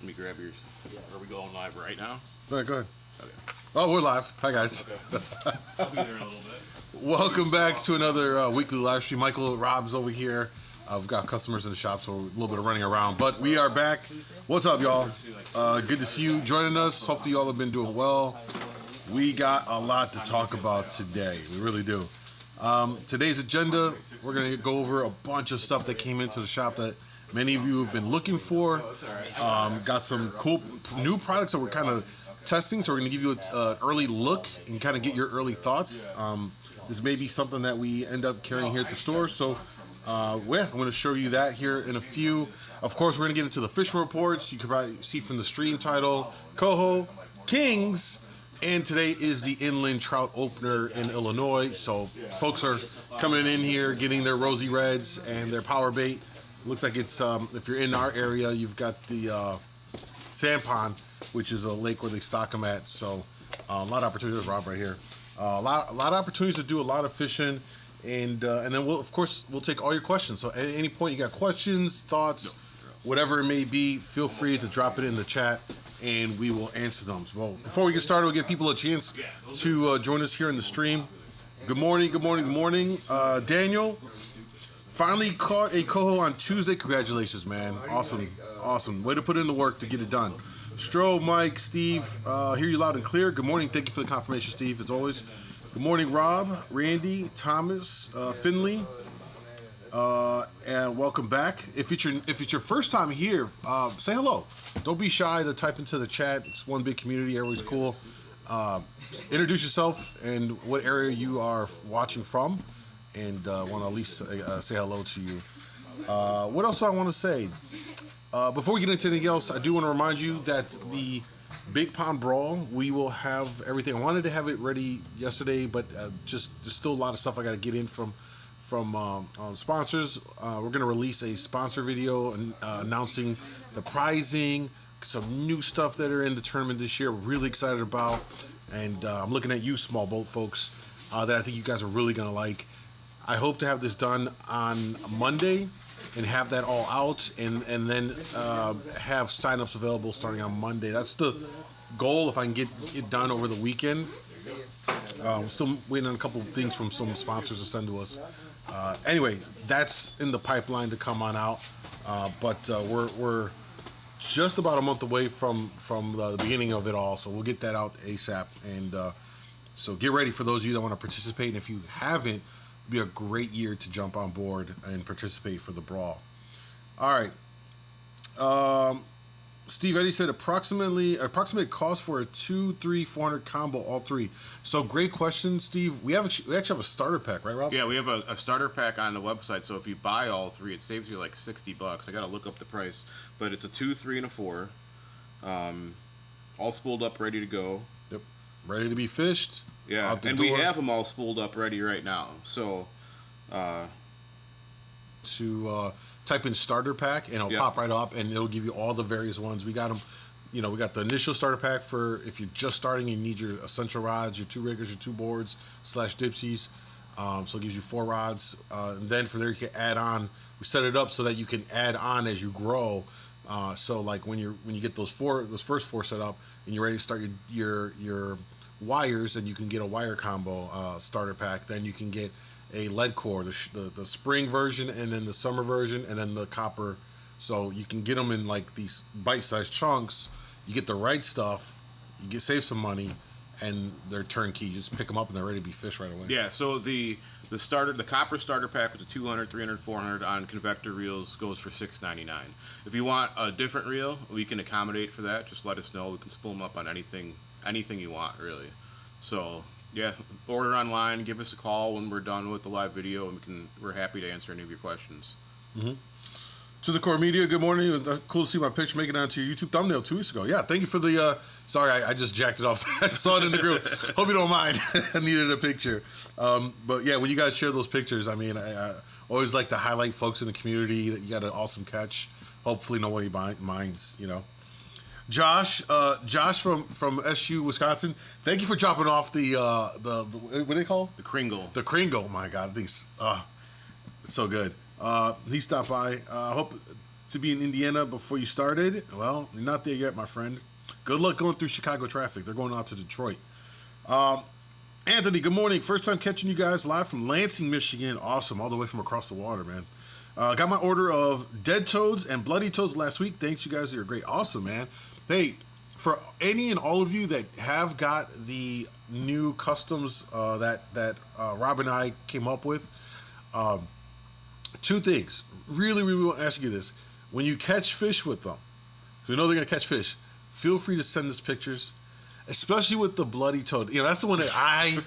Let me grab yours. Are we going live right now? All right, go ahead. Okay. Oh, we're live. Hi, guys. Okay. I'll be there in a little bit. Welcome back to another weekly live stream. Michael, Rob's over here. We've got customers in the shop, so a little bit of running around. But we are back. What's up, y'all? Good to see you joining us. Hopefully, y'all have been doing well. We got a lot to talk about today. We really do. Today's agenda, we're going to go over a bunch of stuff that came into the shop that many of you have been looking for. Got some cool new products that we're kind of testing, so we're going to give you an early look and kind of get your early thoughts. This may be something that we end up carrying here at the store, so I'm going to show you that here in a few. Of course, we're going to get into the fishing reports. You can probably see from the stream title, Coho Kings, and today is the inland trout opener in Illinois. So folks are coming in here, getting their rosy reds and their power bait. Looks like it's, if you're in our area, you've got the sand pond, which is a lake where they stock them at. So a lot of opportunities, Rob, right here. A lot of opportunities to do a lot of fishing, and then we'll take all your questions. So at any point you got questions, thoughts, whatever it may be, feel free to drop it in the chat, and we will answer them. So before we get started, we'll give people a chance to join us here in the stream. Good morning, good morning, good morning, Daniel. Finally caught a coho on Tuesday. Congratulations, man! Awesome. Way to put in the work to get it done. Stro, Mike, Steve, hear you loud and clear. Good morning. Thank you for the confirmation, Steve, as always. Good morning, Rob, Randy, Thomas, Finley, and welcome back. If it's your first time here, say hello. Don't be shy to type into the chat. It's one big community. Everybody's cool. Introduce yourself and what area you are watching from, and want to at least say hello to you. What else do I want to say? Before we get into anything else, I do want to remind you that the Big Pond Brawl, we will have everything. I wanted to have it ready yesterday, but just there's still a lot of stuff I got to get in from sponsors. We're going to release a sponsor video announcing the prizing, some new stuff that are in the tournament this year. We're really excited about, and I'm looking at you, small boat folks, that I think you guys are really going to like. I hope to have this done on Monday and have that all out, and then have signups available starting on Monday. That's the goal, if I can get it done over the weekend. I'm still waiting on a couple of things from some sponsors to send to us. Anyway, that's in the pipeline to come on out, but we're just about a month away from the beginning of it all, so we'll get that out ASAP. And so get ready for those of you that want to participate, and if you haven't, be a great year to jump on board and participate for the brawl. All right. Steve Eddy said approximate cost for a 2, 3, 400 combo, all three. So great question, Steve. We actually have a starter pack, right, Rob? Yeah, we have a starter pack on the website. So if you buy all three, it saves you like $60. I got to look up the price, but it's a 2, 3, and a 4. All spooled up, ready to go. Yep. Ready to be fished. Yeah, and we have them all spooled up ready right now. So, type in starter pack and it'll pop right up, and it'll give you all the various ones. We got them. We got the initial starter pack for if you're just starting and you need your essential rods, your 2 riggers, your 2 boards / Dipsies. So it gives you 4 rods, and then from there you can add on. We set it up so that you can add on as you grow. So like when you get those first 4 set up and you're ready to start your wires, and you can get a wire combo starter pack. Then you can get a lead core, the spring version, and then the summer version, and then the copper. So you can get them in like these bite-sized chunks. You get the right stuff, you save some money, and they're turnkey. You just pick them up and they're ready to be fished right away. Yeah. So the copper starter pack with the 200, 300, 400 on convector reels goes for $6.99. If you want a different reel, we can accommodate for that. Just let us know. We can spool them up on anything you want, really. So yeah, order online, give us a call when we're done with the live video, and we're happy to answer any of your questions. Mm-hmm. To the core media, good morning. Cool to see my picture making it onto your YouTube thumbnail 2 weeks ago. Yeah, thank you for the sorry, I just jacked it off. I saw it in the group. Hope you don't mind. I needed a picture. But yeah, when you guys share those pictures, I mean, I always like to highlight folks in the community that you got an awesome catch. Hopefully nobody minds, Josh from SU Wisconsin. Thank you for dropping off the what do they call the Kringle? The Kringle. My God, these so good. He stopped by. Hope to be in Indiana before you started? Well, you're not there yet, my friend. Good luck going through Chicago traffic. They're going out to Detroit. Anthony, good morning. First time catching you guys live from Lansing, Michigan. Awesome. All the way from across the water, man. Got my order of dead toads and bloody toads last week. Thanks, you guys. You're great. Awesome, man. Hey, for any and all of you that have got the new customs that Rob and I came up with, two things. Really want to ask you this. When you catch fish with them, so you know they're going to catch fish, feel free to send us pictures, especially with the bloody toad. You know, that's the one that I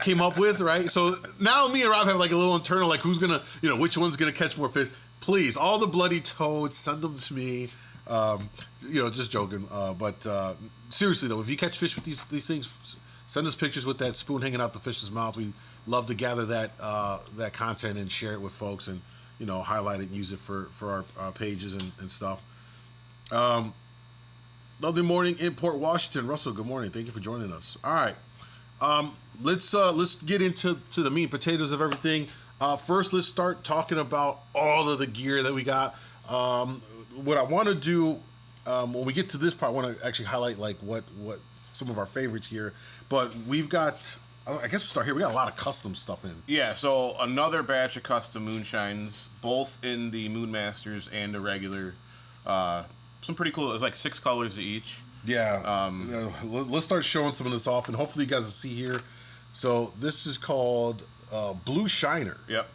came up with, right? So now me and Rob have like a little internal, like who's going to, you know, which one's going to catch more fish. Please, all the bloody toads, send them to me. You know, just joking. But seriously though, if you catch fish with these things, send us pictures with that spoon hanging out the fish's mouth. We love to gather that content and share it with folks, and you know, highlight it and use it for our pages and stuff. Lovely morning in Port Washington. Russell, good morning. Thank you for joining us. All right, let's get into the meat and potatoes of everything. First, let's start talking about all of the gear that we got. What I want to do when we get to this part, I want to actually highlight like what some of our favorites here. But we've got, I guess we'll start here. We got a lot of custom stuff in. Yeah, so another batch of custom moonshines, both in the Moonmasters and the regular. Some pretty cool. It's like 6 colors each. Yeah. Let's start showing some of this off, and hopefully you guys will see here. So this is called Blue Shiner. Yep.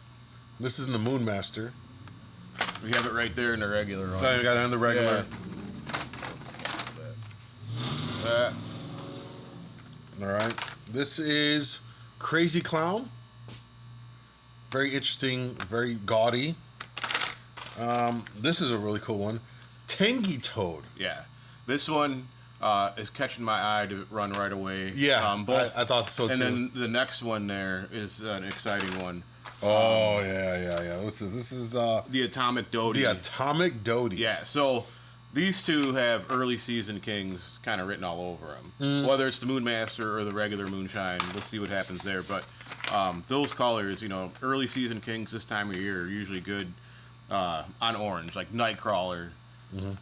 This is in the Moonmaster. We have it right there in the regular one. Oh, we got it in the regular. Yeah. All right. This is Crazy Clown. Very interesting, very gaudy. This is a really cool one. Tangy Toad. Yeah. This one is catching my eye to run right away. Yeah, both, I thought so too. And then the next one there is an exciting one. Oh, yeah. This is the Atomic Doty. The Atomic Doty. Yeah, so these two have early season kings kind of written all over them. Whether it's the Moonmaster or the regular Moonshine, we'll see what happens there. But those colors, you know, early season kings this time of year are usually good on orange, like Nightcrawler.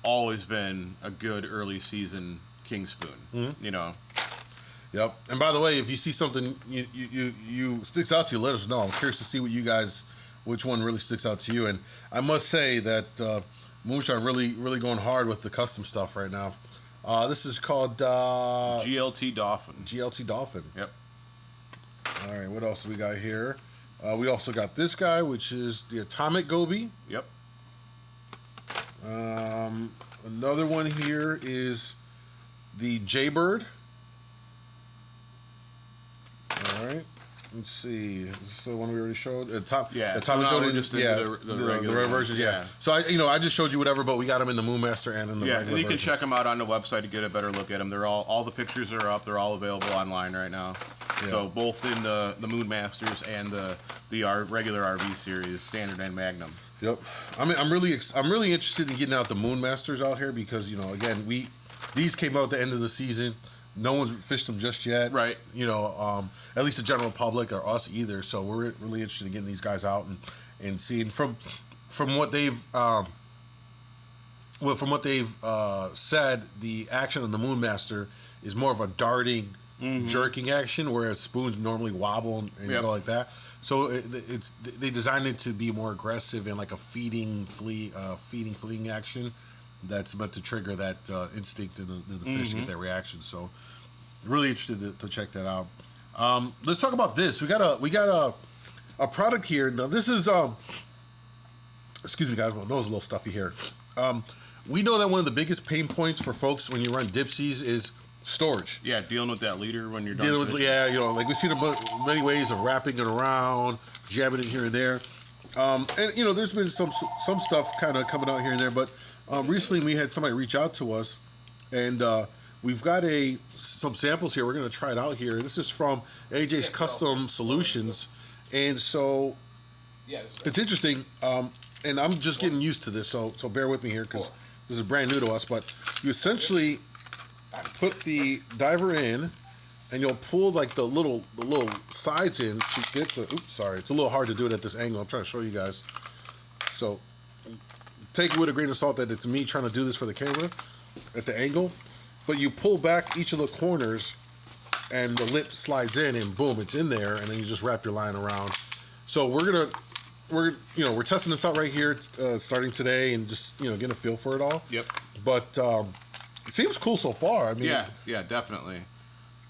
Always been a good early season king spoon. You know. Yep. And by the way, if you see something you sticks out to you, let us know. I'm curious to see which one really sticks out to you. And I must say that Moonshine really going hard with the custom stuff right now. This is called GLT Dolphin. GLT Dolphin. Yep. All right. What else do we got here? We also got this guy, which is the Atomic Goby. Yep. Another one here is the Jaybird. All right. Let's see. This is the one we already showed. The Atomic Goby. Just the regular versions. Yeah. So I just showed you whatever, but we got them in the Moonmaster and in the regular and you can versions. check them out on the website to get a better look at them. They're all the pictures are up. They're all available online right now. Yeah. So both in the Moonmasters and the regular RV series, Standard and Magnum. Yep. I'm really interested in getting out the Moonmasters out here because, you know, again, these came out at the end of the season. No one's fished them just yet. Right. You know, at least the general public or us either. So we're really interested in getting these guys out and seeing from what they've said, the action on the Moonmaster is more of a darting, jerking action, whereas spoons normally wobble and go like that. So they designed it to be more aggressive and like a fleeing action that's meant to trigger that instinct in the fish to get that reaction. So really interested to check that out. Let's talk about this. We got a product here. Now this is excuse me guys, my nose is a little stuffy here. We know that one of the biggest pain points for folks when you run Dipsies is storage. Yeah, dealing with that leader when you're done. Dealing with, yeah, you know, like we've seen many ways of wrapping it around, jabbing it here and there. And you know, there's been some stuff kind of coming out here and there, but recently we had somebody reach out to us, and we've got some samples here. We're going to try it out here. This is from AJ's Custom Solutions, and so it's interesting. And I'm just getting used to this, so bear with me here because this is brand new to us. But you essentially put the diver in, and you'll pull like the little sides in to get the. Oops, sorry, it's a little hard to do it at this angle. I'm trying to show you guys. So take it with a grain of salt that it's me trying to do this for the camera at the angle. But you pull back each of the corners, and the lip slides in, and boom, it's in there, and then you just wrap your line around. So we're testing this out right here, starting today, and just getting a feel for it all. Yep. But it seems cool so far. I mean, yeah, definitely.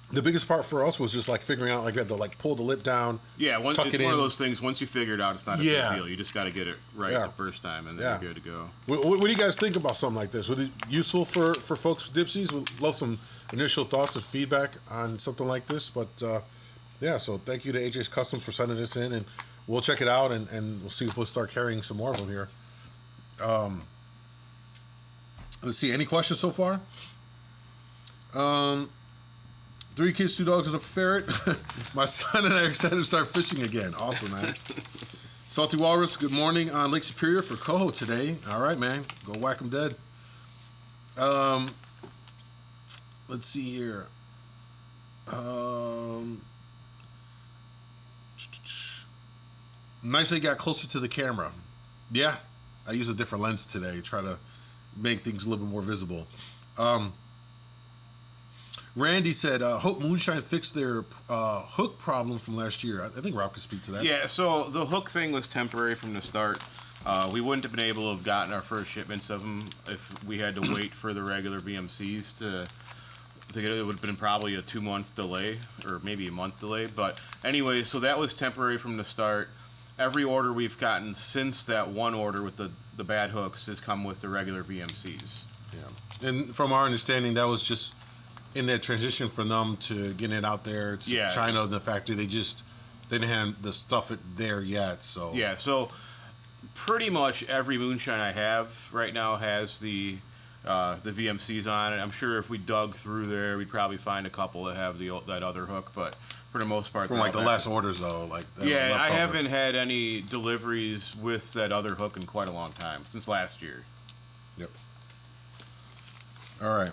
The biggest part for us was just like figuring out like we had to like pull the lip down. Yeah, it's one of those things. Once you figure it out, it's not a big deal. You just got to get it right the first time, and then you're good to go. What do you guys think about something like this? Would it be useful for folks with Dipsies? We'd love some initial thoughts and feedback on something like this. But so thank you to AJ's Customs for sending this in, and we'll check it out, and we'll see if we'll start carrying some more of them here. Let's see. Any questions so far? 3 kids, 2 dogs, and a ferret. My son and I are excited to start fishing again. Awesome, man. Salty Walrus, good morning on Lake Superior for Coho today. All right, man. Go whack them dead. Let's see here. Nice they got closer to the camera. Yeah, I use a different lens today. Try to make things a little bit more visible. Randy said, hope Moonshine fixed their hook problem from last year. I think Rob could speak to that. Yeah, so the hook thing was temporary from the start. We wouldn't have been able to have gotten our first shipments of them if we had to wait for the regular BMCs to get it. It would have been probably a 2-month delay, or maybe a month delay. But anyway, so that was temporary from the start. Every order we've gotten since that one order with the bad hooks has come with the regular BMCs. Yeah, and from our understanding, that was just in that transition for them to getting it out there to China in the factory. They didn't have the stuff there yet. So yeah, so pretty much every moonshine I have right now has the VMCs on it. I'm sure if we dug through there, we'd probably find a couple that have that other hook, but for the most part, from like the last orders though, like I haven't had any deliveries with that other hook in quite a long time, since last year. Yep. All right.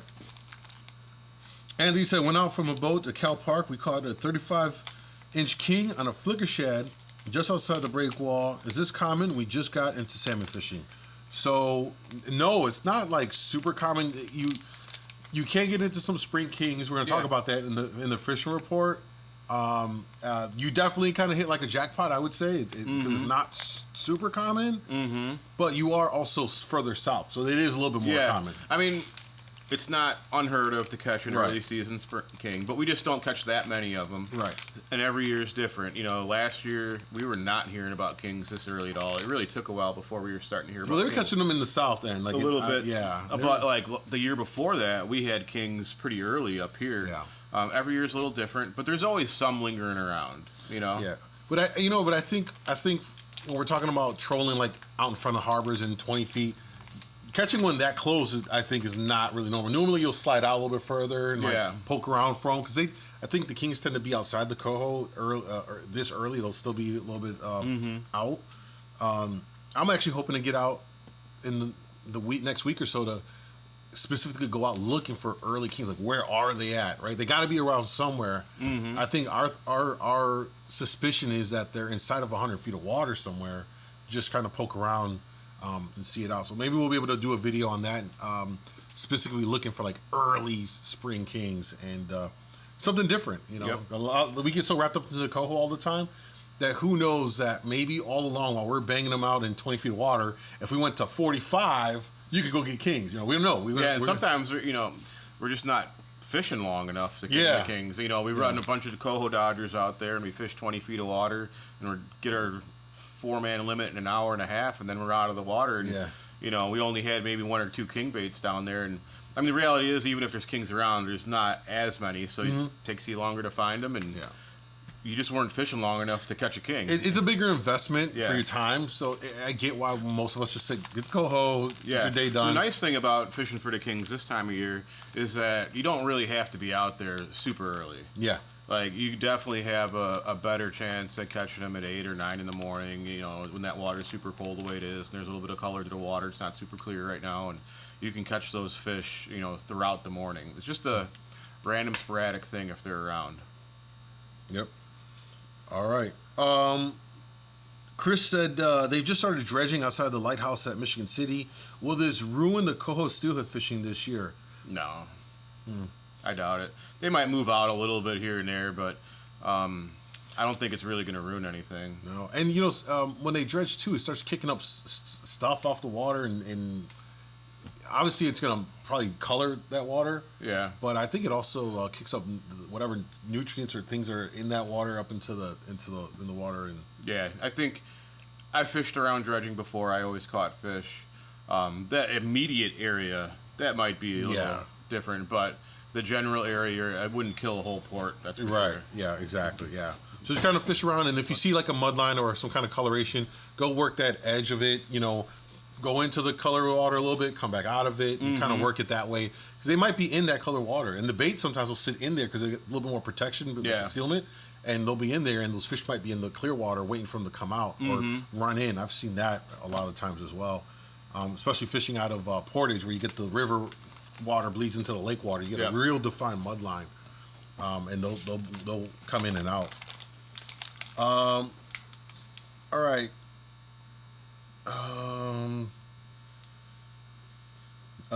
Andy said, went out from a boat to Cal Park. We caught a 35-inch king on a flicker shad just outside the break wall. Is this common? We just got into salmon fishing. So, no, it's not like super common. You can get into some spring kings. We're going to talk about that in the fishing report. You definitely kind of hit like a jackpot, I would say. It's not super common, but you are also further south, so it is a little bit more common. I mean, it's not unheard of to catch an early season spring king, but we just don't catch that many of them. Right. And every year is different. Last year we were not hearing about kings this early at all. It really took a while before we were starting to hear about Well, they were kings. catching them in the south end, like a little bit. Yeah. But like the year before that, we had kings pretty early up here. Yeah. Every year is a little different, but there's always some lingering around. Yeah. But I think when we're talking about trolling like out in front of harbors in 20 feet. Catching one that close, I think, is not really normal. Normally, you'll slide out a little bit further and poke around from because I think the kings tend to be outside the coho this early. They'll still be a little bit out. I'm actually hoping to get out in the next week or so to specifically go out looking for early kings. Like, where are they at? Right? They got to be around somewhere. I think our suspicion is that they're inside of 100 feet of water somewhere. Just kind of poke around. And see it out. So maybe we'll be able to do a video on that, specifically looking for like early spring kings and something different. We get so wrapped up into the coho all the time that who knows that maybe all along while we're banging them out in 20 feet of water, if we went to 45, you could go get kings. We don't know. Sometimes we're just not fishing long enough to get the kings. We run a bunch of the coho dodgers out there and we fish 20 feet of water and we get our 4-man limit in an hour and a half, and then we're out of the water. And, we only had maybe 1 or 2 king baits down there. And I mean, the reality is, even if there's kings around, there's not as many, so it takes you longer to find them. And you just weren't fishing long enough to catch a king. It's a bigger investment for your time, so I get why most of us just say, get the coho, get your day done. The nice thing about fishing for the kings this time of year is that you don't really have to be out there super early. Yeah. Like, you definitely have a better chance at catching them at 8 or 9 in the morning, when that water's super cold the way it is, and there's a little bit of color to the water. It's not super clear right now, and you can catch those fish, throughout the morning. It's just a random, sporadic thing if they're around. Yep. All right. Chris said they just started dredging outside the lighthouse at Michigan City. Will this ruin the Coho Steelhead fishing this year? No. I doubt it. They might move out a little bit here and there, but I don't think it's really going to ruin anything. No. And, you know, when they dredge, too, it starts kicking up stuff off the water. And obviously it's going to probably color that water. Yeah. But I think it also kicks up whatever nutrients or things are in that water up into the water. And yeah, I think I fished around dredging before. I always caught fish. That immediate area, that might be a little different, but the general area, I wouldn't kill a whole port. That's for right. Sure. Yeah, exactly. Yeah. So just kind of fish around, and if you see like a mud line or some kind of coloration, go work that edge of it. You know, go into the color water a little bit, come back out of it, and kind of work it that way. Because they might be in that color water, and the bait sometimes will sit in there because they get a little bit more protection with concealment, and they'll be in there, and those fish might be in the clear water waiting for them to come out or run in. I've seen that a lot of times as well, especially fishing out of portage where you get the river water bleeds into the lake water. You get a real defined mud line, and they'll come in and out. All right.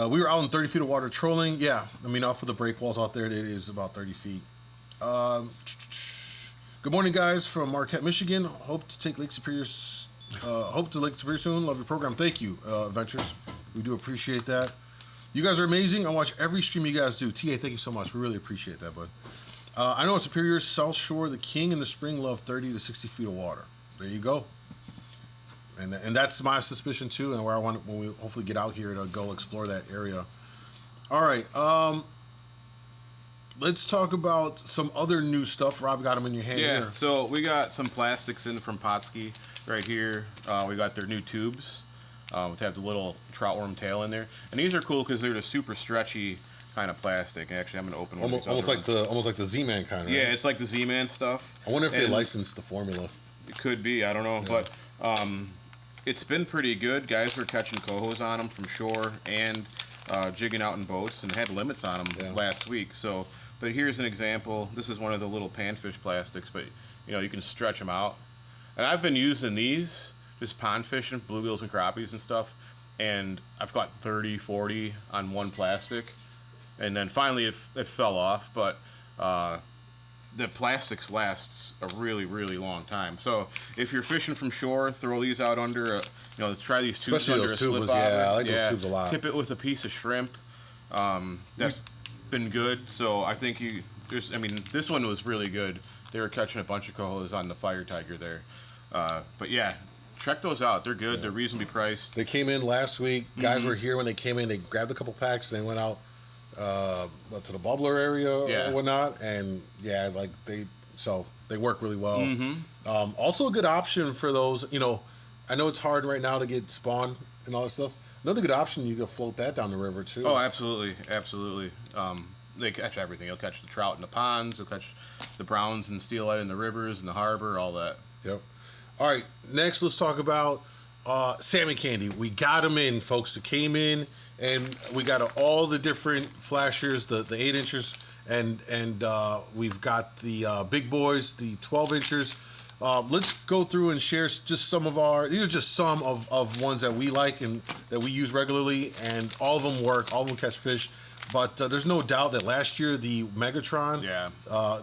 We were out in 30 feet of water trolling. Yeah, I mean, off of the break walls out there, it is about 30 feet. Good morning, guys, from Marquette, Michigan. Hope to Lake Superior soon. Love your program. Thank you, Adventures. We do appreciate that. You guys are amazing. I watch every stream you guys do. TA, thank you so much. We really appreciate that, bud. I know at Superior, South Shore, the king in the spring love 30 to 60 feet of water. There you go. And that's my suspicion too, and where I want when we hopefully get out here to go explore that area. All right, let's talk about some other new stuff. Rob got them in your hand here. Yeah, so we got some plastics in from Potski right here. We got their new tubes, which have the little trout worm tail in there, and these are cool because they're the super stretchy kind of plastic. Actually, I'm gonna open one. Almost like the Z-Man kind of. Yeah, right? It's like the Z-Man stuff. I wonder if they licensed the formula. It could be. I don't know, but it's been pretty good. Guys were catching cohos on them from shore and jigging out in boats, and had limits on them last week. So, but here's an example. This is one of the little panfish plastics, but you know, you can stretch them out. And I've been using these just pond fishing, bluegills and crappies and stuff, and I've got 30, 40 on one plastic, and then finally it fell off. But the plastics lasts a really, really long time. So if you're fishing from shore, throw these out under let's try these tubes. Especially under those a slip tubes. bobber. Yeah, I like those tubes a lot. Tip it with a piece of shrimp. That's been good. So I think this one was really good. They were catching a bunch of cohos on the Fire Tiger there. But yeah, check those out. They're good. They're reasonably priced. They came in last week. Guys were here when they came in. They grabbed a couple packs and they went out to the bubbler area or whatnot. And yeah, they work really well. Also a good option for those, I know it's hard right now to get spawn and all that stuff. Another good option, you can float that down the river too. Oh, absolutely. Absolutely. They catch everything. They'll catch the trout in the ponds. They'll catch the browns and steelhead in the rivers and the harbor, all that. Yep. All right, next let's talk about salmon candy. We got them in, folks. It came in, and we got all the different flashers, the 8 inchers, and we've got the big boys, the 12 inchers. Let's go through and share just some of these are just some of ones that we like and that we use regularly, and all of them work, all of them catch fish. But there's no doubt that last year the Megatron,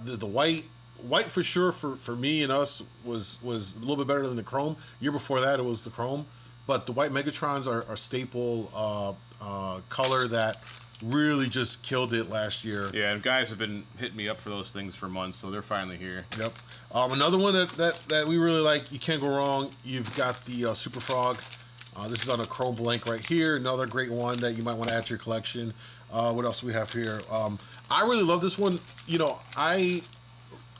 the white for sure for me and us was a little bit better than the chrome. Year before that it was the chrome, but the white Megatrons are a staple color that really just killed it last year. Yeah, and guys have been hitting me up for those things for months, so they're finally here. Yep. Another one that we really like, you can't go wrong. You've got the Super Frog. This is on a chrome blank right here. Another great one that you might want to add to your collection. What else do we have here? I really love this one. A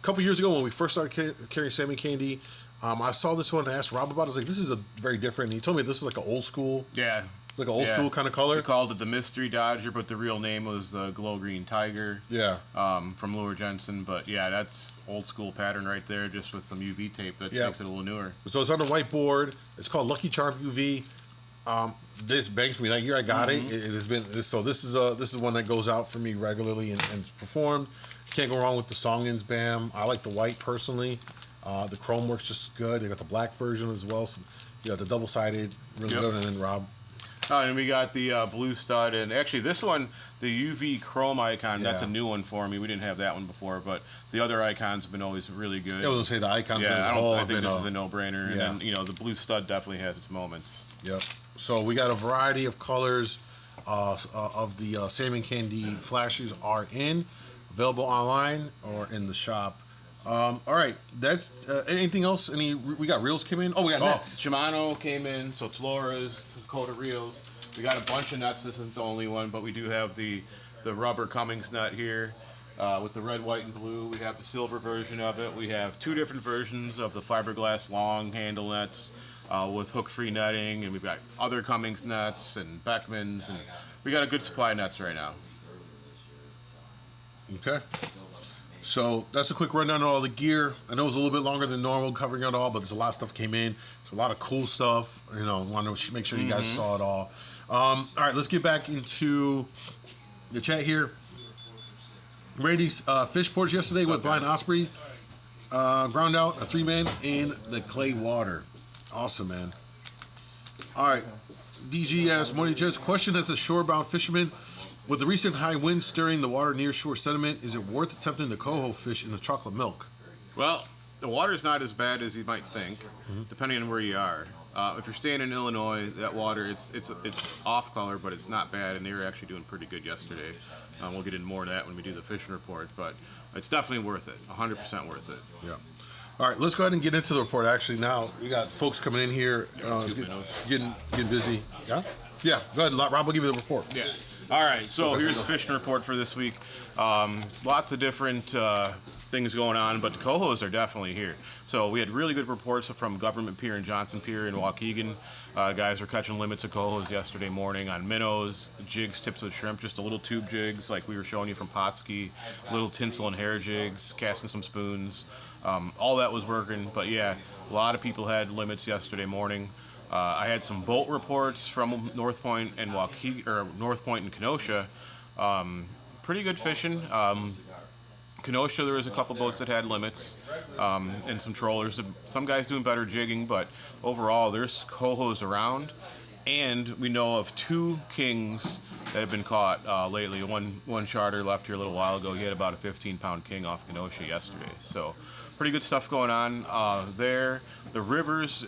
couple years ago when we first started carrying salmon candy, I saw this one and asked Rob about it. I was like, this is a very different. And he told me this is like an old school. Yeah. Like an old school kind of color. They called it the Mystery Dodger, but the real name was the Glow Green Tiger. Yeah. From Lure Jensen. But yeah, that's old school pattern right there, just with some UV tape that makes it a little newer. So it's on the whiteboard. It's called Lucky Charm UV. This bangs for me. That year I got it. It has been so. This is one that goes out for me regularly and performed. Can't go wrong with the Songins BAM. I like the white personally. The chrome works just good. They got the black version as well. So you got the double-sided, really Yep. good. And then Rob. And we got the blue stud, and actually this one, the UV chrome icon, that's a Yeah. new one for me. We didn't have that one before, but the other icons have been always really good. I was gonna say the icons as a I whole have think been this is a no-brainer. yeah. And then, the blue stud definitely has its moments. Yep. So we got a variety of colors of the salmon candy flashes are available online or in the shop. All right, that's anything else? We got reels came in. Oh, we got nets. Shimano came in, so Tloras, Dakota reels. We got a bunch of nets. This isn't the only one, but we do have the rubber Cummings net here with the red, white, and blue. We have the silver version of it. We have 2 different versions of the fiberglass long handle nets with hook-free netting, and we've got other Cummings nets and Beckmans, and we got a good supply of nets right now. Okay. So that's a quick rundown of all the gear. I know it's a little bit longer than normal covering it all, but there's a lot of stuff came in. So a lot of cool stuff. Want to make sure you guys saw it all. All right, let's get back into the chat here. Randy's fish porch yesterday with Blind Osprey. Ground out a 3-man in the clay water. Awesome, man. All right. DG asks, morning, Jets. Question as a shorebound fisherman. With the recent high winds stirring the water near shore sediment, is it worth attempting the coho fish in the chocolate milk? Well, the water's not as bad as you might think, depending on where you are. If you're staying in Illinois, that water, it's off color, but it's not bad, and they were actually doing pretty good yesterday. We'll get into more of that when we do the fishing report, but it's definitely worth it, 100% worth it. Yeah. All right, let's go ahead and get into the report. Actually, now we got folks coming in here, getting busy. Yeah? Yeah, go ahead. Rob will give you the report. Yeah. All right, so here's the fishing report for this week. Lots of different things going on, but the cohos are definitely here. So we had really good reports from Government Pier and Johnson Pier in Waukegan. Guys were catching limits of cohos yesterday morning on minnows, jigs, tips of shrimp, just a little tube jigs like we were showing you from Potski, little tinsel and hair jigs, casting some spoons. All that was working, but yeah, a lot of people had limits yesterday morning. I had some boat reports from North Point and North Point and Kenosha. Pretty good fishing. Kenosha, there was a couple boats that had limits and some trollers. Some guys doing better jigging, but overall, there's cohos around. And we know of 2 kings that have been caught lately. One charter left here a little while ago. He had about a 15-pound king off Kenosha yesterday. So pretty good stuff going on there. The rivers,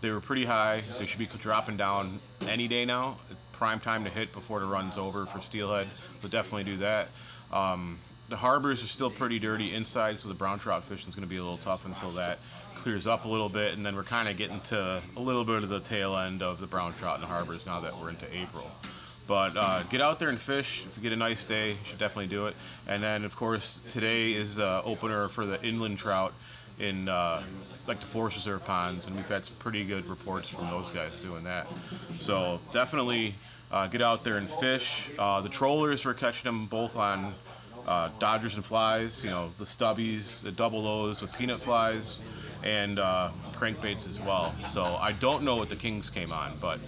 they were pretty high. They should be dropping down any day now. It's prime time to hit before the run's over for Steelhead. We'll definitely do that. The harbors are still pretty dirty inside, so the brown trout fishing is going to be a little tough until that clears up a little bit, and then we're kind of getting to a little bit of the tail end of the brown trout in the harbors now that we're into April. But get out there and fish. If you get a nice day, you should definitely do it. And then, of course, today is the opener for the inland trout in like the Forest Reserve ponds, and we've had some pretty good reports from those guys doing that. So definitely get out there and fish. The trollers, we're catching them both on Dodgers and flies, the stubbies, the double O's with peanut flies, and crankbaits as well. So I don't know what the kings came on, but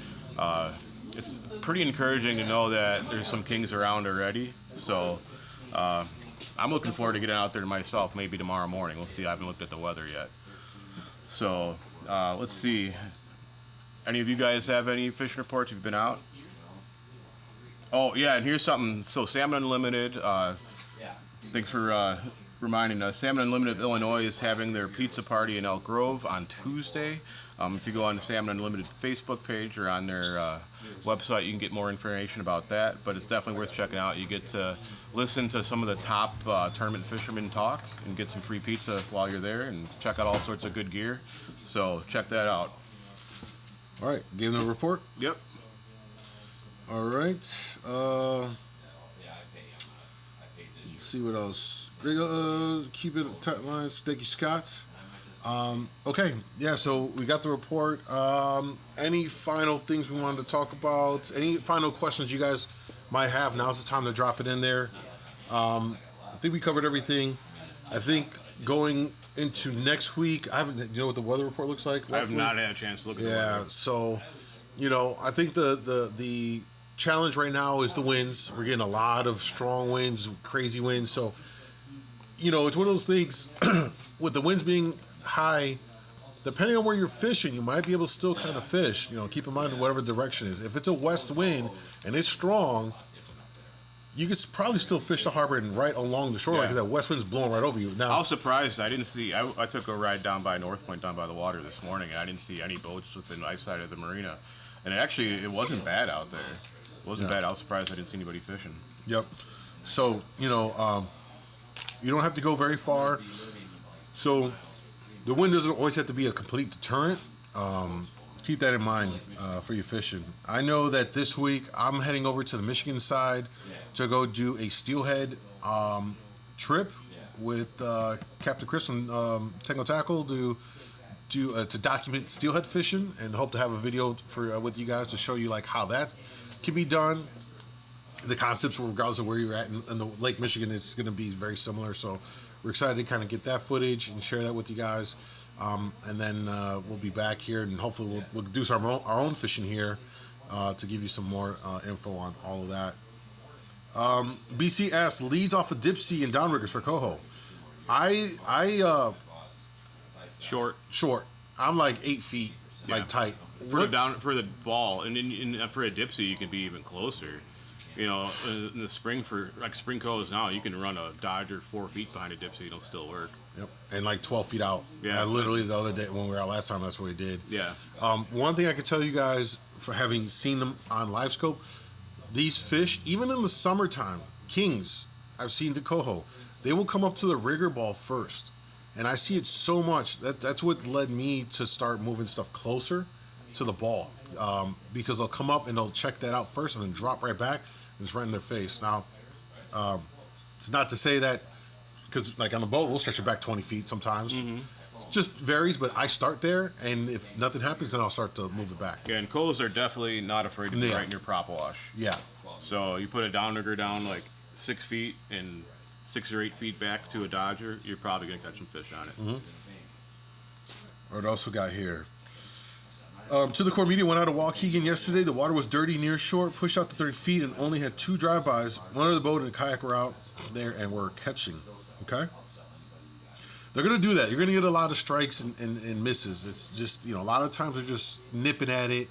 it's pretty encouraging to know that there's some kings around already. So I'm looking forward to getting out there myself maybe tomorrow morning. We'll see. I haven't looked at the weather yet. So let's see. Any of you guys have any fishing reports? You've been out? Oh, yeah, and here's something. So Salmon Unlimited, thanks for reminding us. Salmon Unlimited of Illinois is having their pizza party in Elk Grove on Tuesday. If you go on the Salmon Unlimited Facebook page or on their website, you can get more information about that. But it's definitely worth checking out. You get to listen to some of the top tournament fishermen talk and get some free pizza while you're there and check out all sorts of good gear. So check that out. All right, give them a report. Yep. All right. Let's see what else. Keep it tight line. Steaky Scott's. Okay, yeah, so we got the report. Any final things we wanted to talk about? Any final questions you guys might have? Now's the time to drop it in there. I think we covered everything. I think going into next week, I haven't. You know what the weather report looks like? I have not had a chance to look at the weather. Yeah, so I think the challenge right now is the winds. We're getting a lot of strong winds, crazy winds. So, it's one of those things with the winds being high, depending on where you're fishing, you might be able to still kind of fish. Keep in mind whatever direction is. If it's a west wind and it's strong, you could probably still fish the harbor and right along the shoreline because that west wind's blowing right over you. Now, I was surprised. I didn't see. I took a ride down by North Point, down by the water this morning, and I didn't see any boats within eyesight of the marina. And it wasn't bad out there. It wasn't bad. I was surprised I didn't see anybody fishing. Yep. So, you don't have to go very far. So, the wind doesn't always have to be a complete deterrent. Keep that in mind for your fishing. I know that this week I'm heading over to the Michigan side to go do a Steelhead trip with Captain Chris from Tango Tackle to document Steelhead fishing, and hope to have a video for with you guys to show you like how that can be done. The concepts, regardless of where you're at in the Lake Michigan, is going to be very similar. So we're excited to kind of get that footage and share that with you guys. And then we'll be back here, and hopefully we'll do our own fishing here to give you some more info on all of that. BC asks, leads off of Dipsy and downriggers for Coho. Short. I'm like 8 feet, like tight. For the ball, and for a Dipsy, you can be even closer. In the spring for like spring cohos now, you can run a Dodger 4 feet behind a Dipsy, it'll still work. Yep, and like 12 feet out. Yeah, literally the other day when we were out last time, that's what we did. Yeah. One thing I can tell you guys, for having seen them on live scope, these fish, even in the summertime, kings, I've seen the coho, they will come up to the rigger ball first, and I see it so much that's what led me to start moving stuff closer to the ball, because they'll come up and they'll check that out first and then drop right back. It's right in their face. Now, it's not to say that, because like on the boat, we'll stretch it back 20 feet sometimes. Mm-hmm. Just varies, but I start there, and if nothing happens, then I'll start to move it back. Yeah, and cohos are definitely not afraid to be right in your prop wash. Yeah. So you put a downrigger down like 6 feet and 6 or 8 feet back to a Dodger, you're probably going to catch some fish on it. Mm-hmm. What else we got here? To the core media, went out of Waukegan yesterday. The water was dirty near shore, pushed out to 30 feet, and only had 2 drive-bys. One of the boat and a kayak were out there and were catching. Okay? They're going to do that. You're going to get a lot of strikes and misses. It's just, a lot of times they're just nipping at it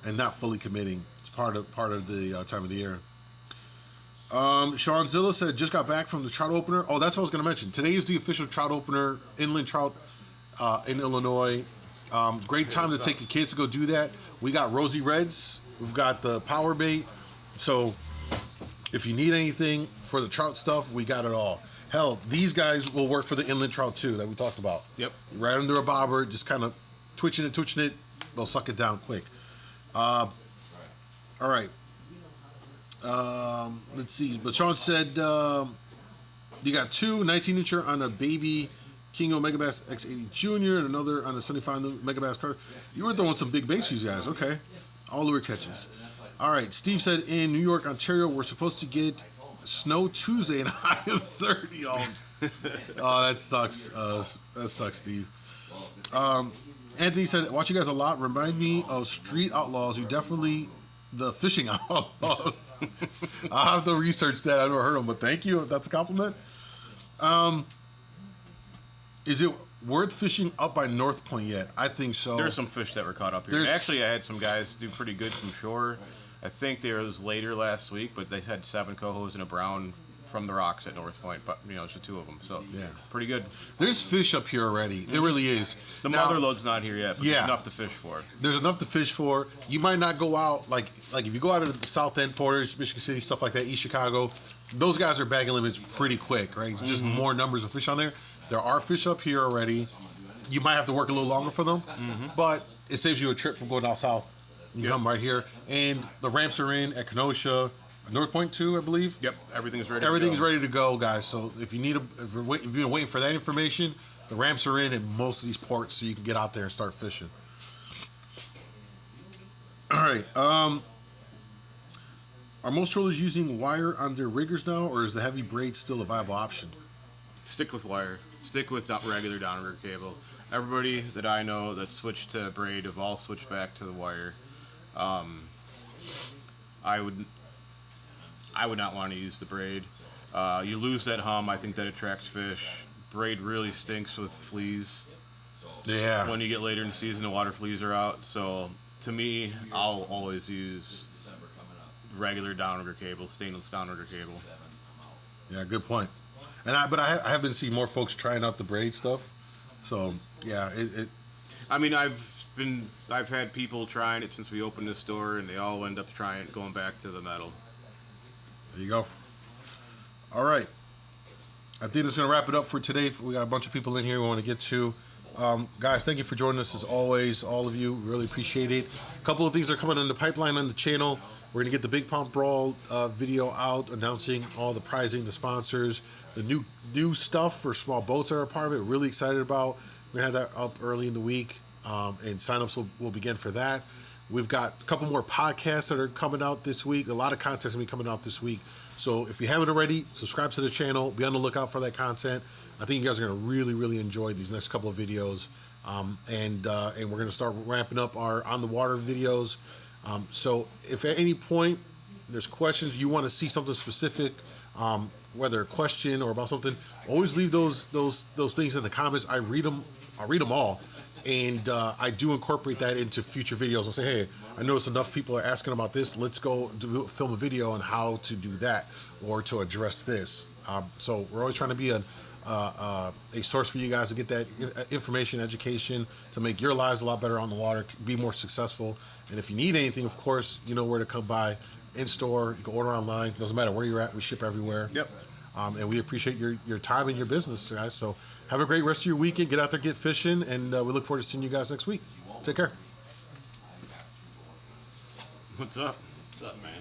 and not fully committing. It's part of the time of the year. Sean Zilla said, just got back from the trout opener. Oh, that's what I was going to mention. Today is the official trout opener, inland trout in Illinois. Great time to take your kids to go do that. We got Rosy Reds. We've got the power bait. So if you need anything for the trout stuff, we got it all. Hell, these guys will work for the inland trout too that we talked about. Yep. Right under a bobber, just kind of twitching it. They'll suck it down quick. All right. Let's see. But Sean said you got 2 19-incher on a baby Kingo Megabass X80 Junior and another on the 75 Megabass card. You were throwing some big baits, these guys. Okay. All lure catches. All right. Steve said in New York, Ontario, we're supposed to get snow Tuesday and high of 30. Oh, that sucks. That sucks, Steve. Anthony said, watch you guys a lot. Remind me of Street Outlaws. You definitely the fishing outlaws. I'll have to research that. I've never heard of them, but thank you. That's a compliment. Is it worth fishing up by North Point yet? I think so. There's some fish that were caught up here. Actually, I had some guys do pretty good from shore. I think there was later last week, but they had 7 cohos and a brown from the rocks at North Point. But it's the 2 of them, so yeah, pretty good. There's fish up here already. It really is. The mother load's not here yet, but there's enough to fish for. There's enough to fish for. You might not go out like if you go out of the South End, Portage, Michigan City, stuff like that, East Chicago. Those guys are bagging limits pretty quick, right? It's just more numbers of fish on there. There are fish up here already. You might have to work a little longer for them, but it saves you a trip from going out south. You come right here, and the ramps are in at Kenosha, North Point too, I believe. Yep, everything's ready. Everything's ready to go, guys. So if you need if you've been waiting for that information, the ramps are in at most of these ports, so you can get out there and start fishing. All right. Are most trollers using wire on their riggers now, or is the heavy braid still a viable option? Stick with wire. Stick with regular downrigger cable. Everybody that I know that switched to braid have all switched back to the wire. I would not want to use the braid. You lose that hum. I think that attracts fish. Braid really stinks with fleas. Yeah. When you get later in the season, the water fleas are out. So to me, I'll always use regular downrigger cable, stainless downrigger cable. Yeah, good point. And I have been seeing more folks trying out the braid stuff. So yeah, it I mean, I've had people trying it since we opened this store, and they all end up going back to the metal. there you go. All right, I think that's gonna wrap it up for today. We got a bunch of people in here we want to get to. Guys, thank you for joining us as always. All of you, really appreciate it. A couple of things are coming on the pipeline on the channel. We're gonna get the Big Pump Brawl video out, announcing all the prizing, the sponsors, the new stuff for small boats that are a part of it. Really excited about. We're gonna have that up early in the week, and signups will begin for that. We've got a couple more podcasts that are coming out this week. A lot of content's gonna be coming out this week. So if you haven't already, subscribe to the channel. Be on the lookout for that content. I think you guys are gonna really enjoy these next couple of videos, and we're gonna start ramping up our on the water videos. So if at any point there's questions, you want to see something specific, whether a question or about something, always leave those things in the comments. I read them all, and I do incorporate that into future videos. I'll say, hey, I noticed enough people are asking about this. Let's go film a video on how to do that or to address this. So we're always trying to be a source for you guys to get that information, education, to make your lives a lot better on the water, be more successful. And if you need anything, of course, you know where to come by. In store, you can order online. Doesn't matter where you're at. We ship everywhere. Yep. And we appreciate your time and your business, guys. So have a great rest of your weekend. Get out there, get fishing, and we look forward to seeing you guys next week. Take care. What's up? What's up, man?